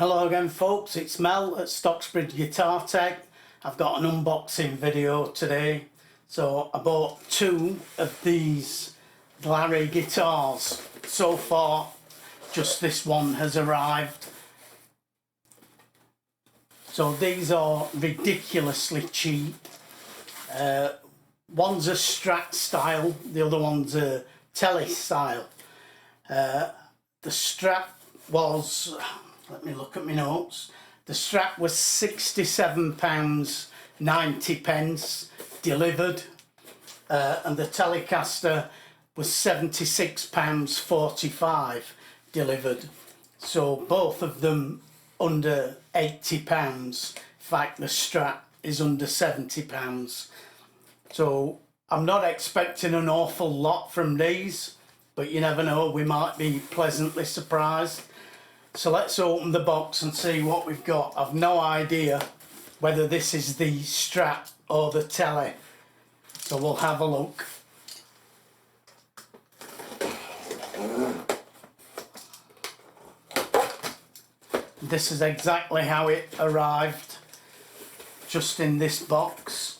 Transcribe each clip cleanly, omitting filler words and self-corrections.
Hello again folks, it's Mel at Stocksbridge Guitar Tech. I've got an unboxing video today. So I bought two of these Glarry guitars. So far just this one has arrived. So these are ridiculously cheap. One's a Strat style, the other one's a Tele style. The Strat was, let me look at my notes. The Strat was £67.90 delivered, and the Telecaster was £76.45 delivered. So both of them under £80. In fact, the Strat is under £70. So I'm not expecting an awful lot from these, but you never know, we might be pleasantly surprised. So let's open the box and see what we've got. I've no idea whether this is the Strat or the Tele, so we'll have a look. This is exactly how it arrived, just in this box.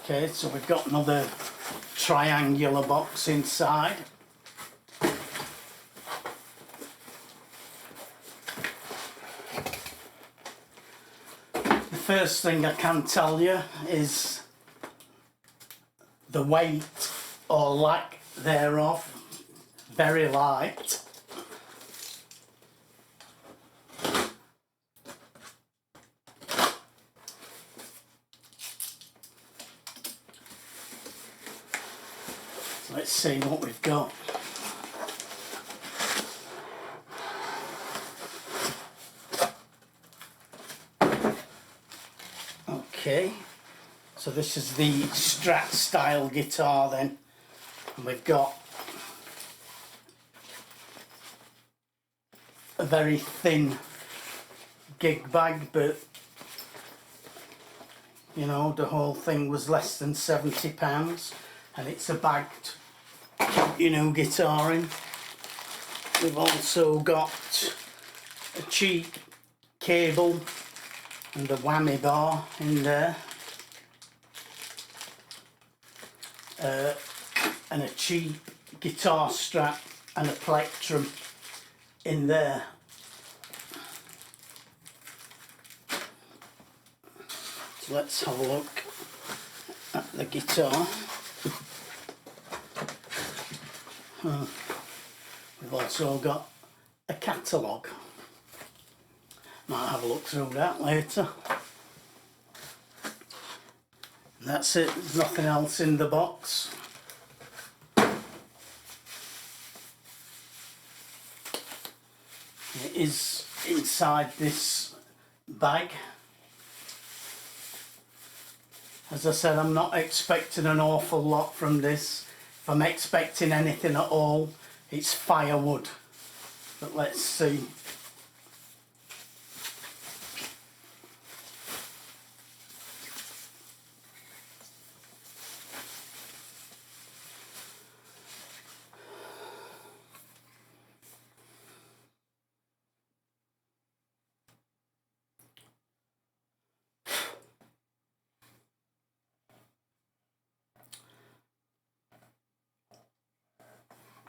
Okay, so we've got another triangular box inside. The first thing I can tell you is the weight or lack thereof, very light. Let's see what we've got. Okay, so this is the Strat style guitar then, and we've got a very thin gig bag, but you know, the whole thing was less than £70, and it's a bagged, you know, guitar in. We've also got a cheap cable and a whammy bar in there, and a cheap guitar strap and a plectrum in there. So let's have a look at the guitar. We've also got a catalogue. Might have a look through that later. And that's it, there's nothing else in the box. It is inside this bag. As I said, I'm not expecting an awful lot from this. If I'm expecting anything at all, it's firewood. But let's see.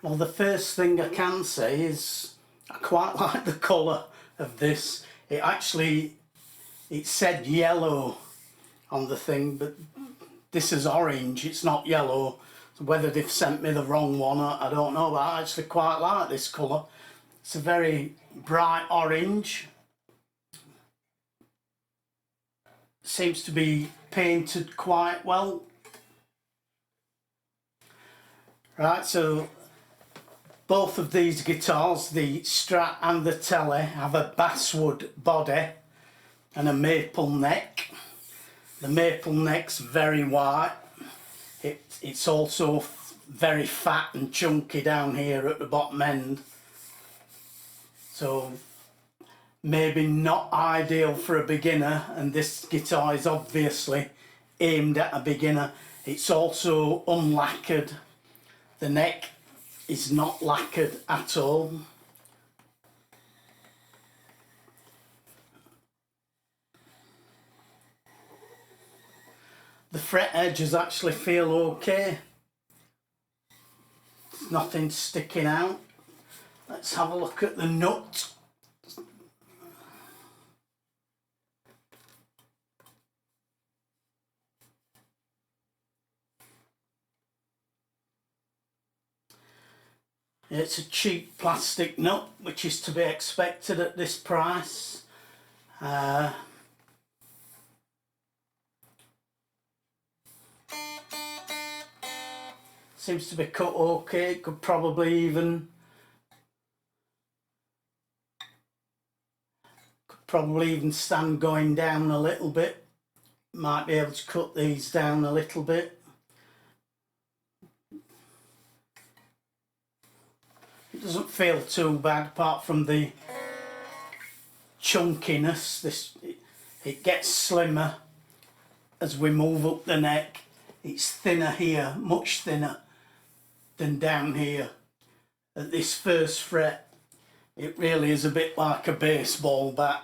Well, the first thing I can say is I quite like the colour of this. It said yellow on the thing, but this is orange, it's not yellow. So whether they've sent me the wrong one, I don't know, but I actually quite like this colour. It's a very bright orange. Seems to be painted quite well. Right, so both of these guitars, the Strat and the Tele, have a basswood body and a maple neck. The maple neck's very white. It's also very fat and chunky down here at the bottom end. So maybe not ideal for a beginner, and this guitar is obviously aimed at a beginner. It's also unlacquered. The neck is not lacquered at all. The fret edges actually feel okay. There's nothing sticking out. Let's have a look at the nut. It's a cheap plastic nut, which is to be expected at this price. Seems to be cut okay. Could probably even stand going down a little bit. Might be able to cut these down a little bit. It doesn't feel too bad, apart from the chunkiness. It gets slimmer as we move up the neck. It's thinner here, much thinner than down here. At this first fret, it really is a bit like a baseball bat.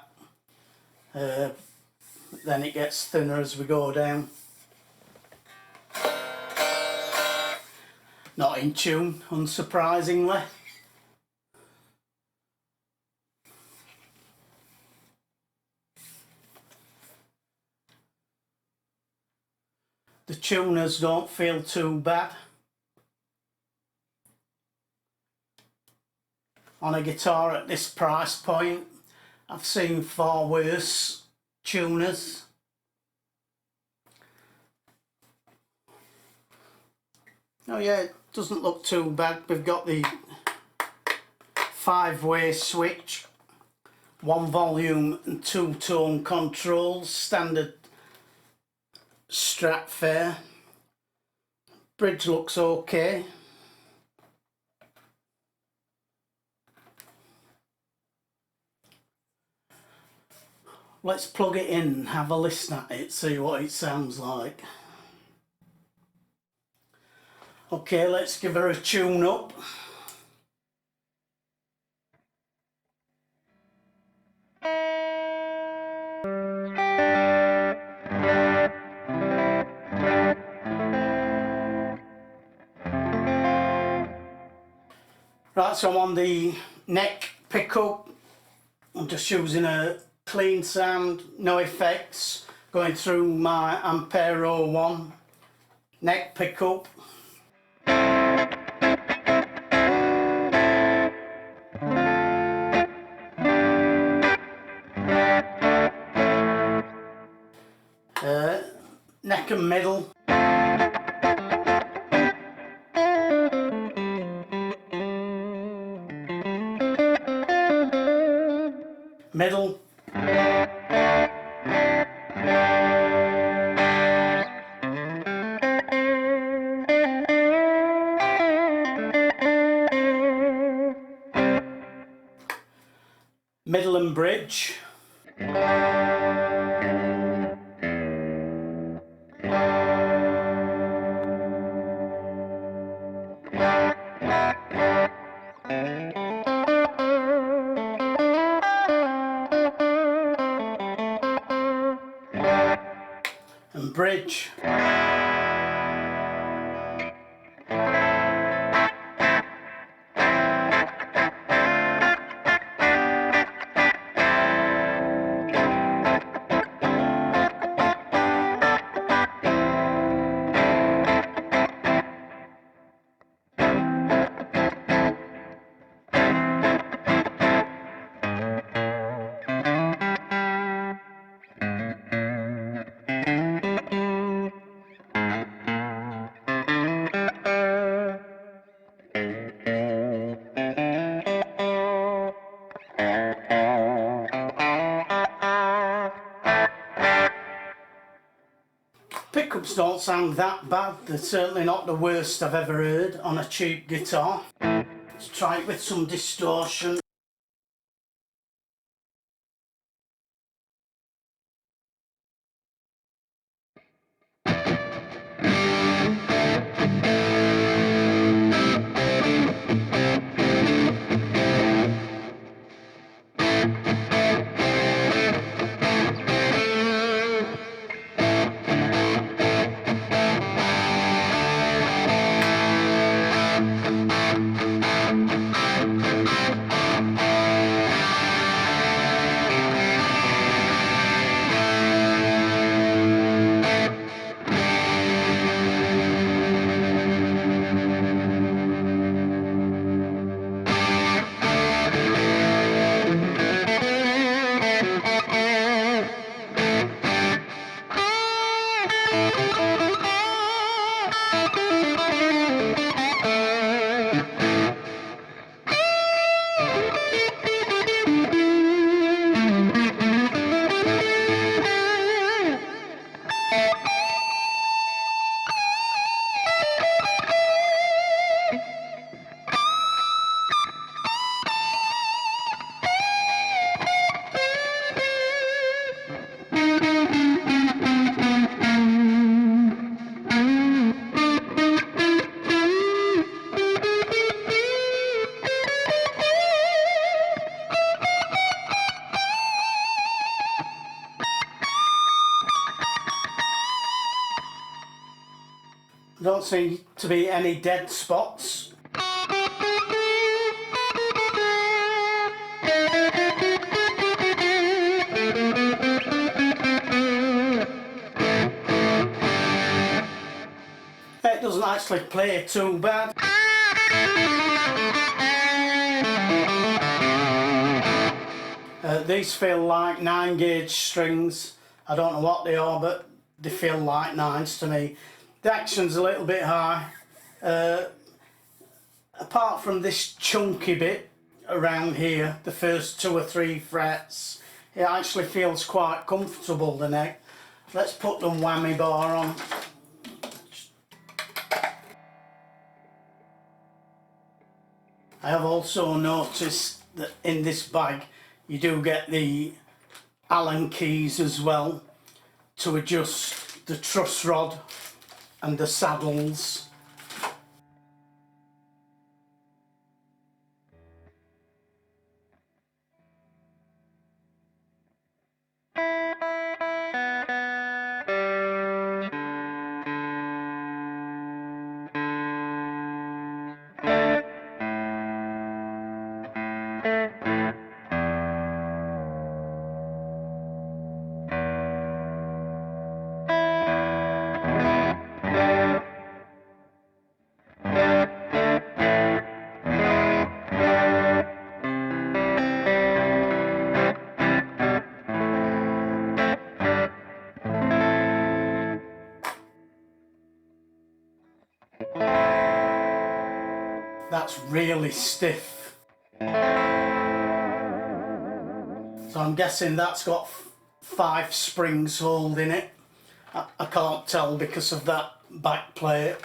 Then it gets thinner as we go down. Not in tune, unsurprisingly. The tuners don't feel too bad. On a guitar at this price point, I've seen far worse tuners. Oh yeah, it doesn't look too bad. We've got the 5-way switch, 1 volume and 2 tone controls, standard Strat fare. Bridge looks okay. Let's plug it in and have a listen at it, see what it sounds like. Okay, let's give her a tune up. Right, so I'm on the neck pickup. I'm just using a clean sound, no effects, going through my Ampero 1 neck pickup. Neck and middle. Middle. Middle and bridge. And bridge. Pickups don't sound that bad. They're certainly not the worst I've ever heard on a cheap guitar. Let's try it with some distortion. Don't seem to be any dead spots. It doesn't actually play too bad. These feel like 9-gauge strings. I don't know what they are, but they feel like 9s to me. The action's a little bit high. Apart from this chunky bit around here, the first 2 or 3 frets, it actually feels quite comfortable, the neck. Let's put the whammy bar on. I have also noticed that in this bag you do get the Allen keys as well to adjust the truss rod and the saddles. That's really stiff. So I'm guessing that's got 5 springs holding it. I can't tell because of that back plate,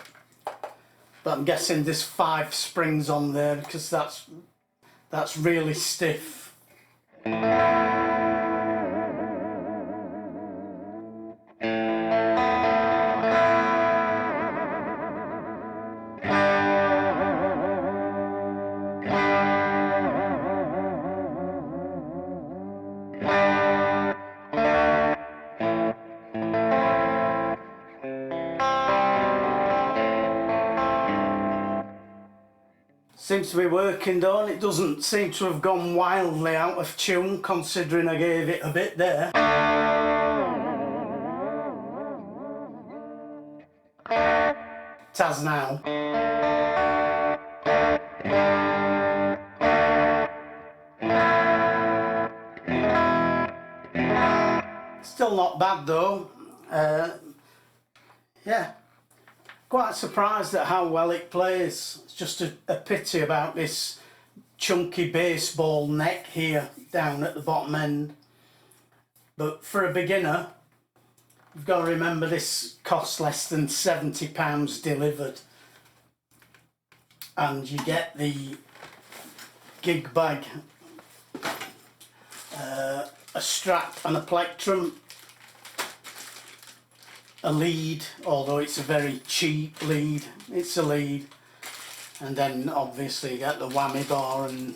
but I'm guessing there's 5 springs on there because that's really stiff. Seems to be working though, it doesn't seem to have gone wildly out of tune considering I gave it a bit there. It has now. Still not bad though. Yeah. Quite surprised at how well it plays. It's just a pity about this chunky baseball neck here down at the bottom end. But for a beginner, you've got to remember this costs less than £70 delivered. And you get the gig bag, a Strat and a plectrum, a lead, although it's a very cheap lead, it's a lead, and then obviously you get the whammy bar and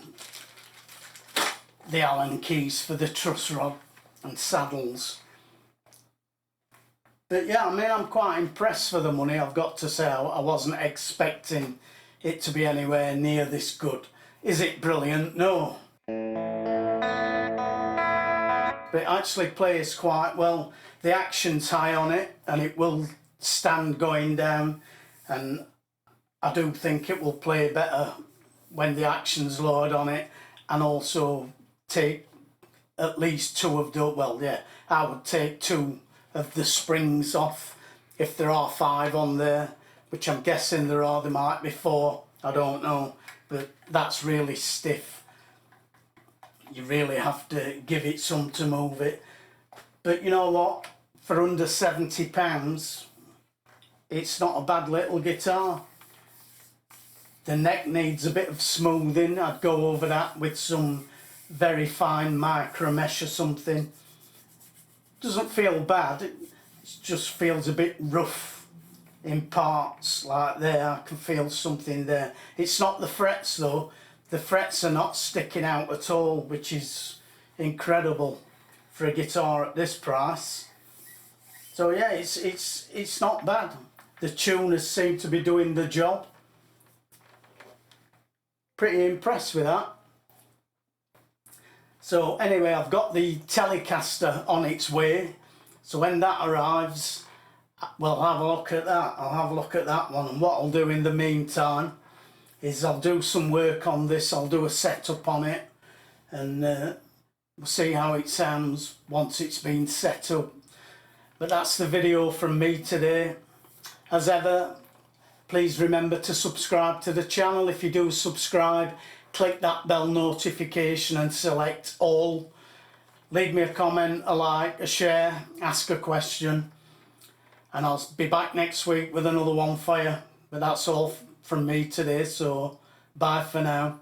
the Allen keys for the truss rod and saddles. But yeah, I mean, I'm quite impressed for the money, I've got to say. I wasn't expecting it to be anywhere near this good. Is it brilliant? No. But it actually plays quite well. The action's high on it and it will stand going down, and I do think it will play better when the action's lowered on it, and also take at least 2 of the, well yeah, I would take 2 of the springs off if there are 5 on there, which I'm guessing there are. There might be 4, I don't know, but that's really stiff. You really have to give it some to move it. But you know what, for under £70 it's not a bad little guitar. The neck needs a bit of smoothing. I'd go over that with some very fine micro mesh or something. Doesn't feel bad, it just feels a bit rough in parts, like there. I can feel something there. It's not the frets though. The frets are not sticking out at all, which is incredible for a guitar at this price. So yeah, it's not bad. the tuners seem to be doing the job. Pretty impressed with that. So anyway, I've got the Telecaster on its way, so when that arrives, we'll have a look at that. I'll have a look at that one, and what I'll do in the meantime is I'll do some work on this. I'll do a setup on it, and we'll see how it sounds once it's been set up. But that's the video from me today. As ever, please remember to subscribe to the channel. If you do subscribe, click that bell notification and select all. Leave me a comment, a like, a share, ask a question, and I'll be back next week with another one for you. But that's all from me today, so bye for now.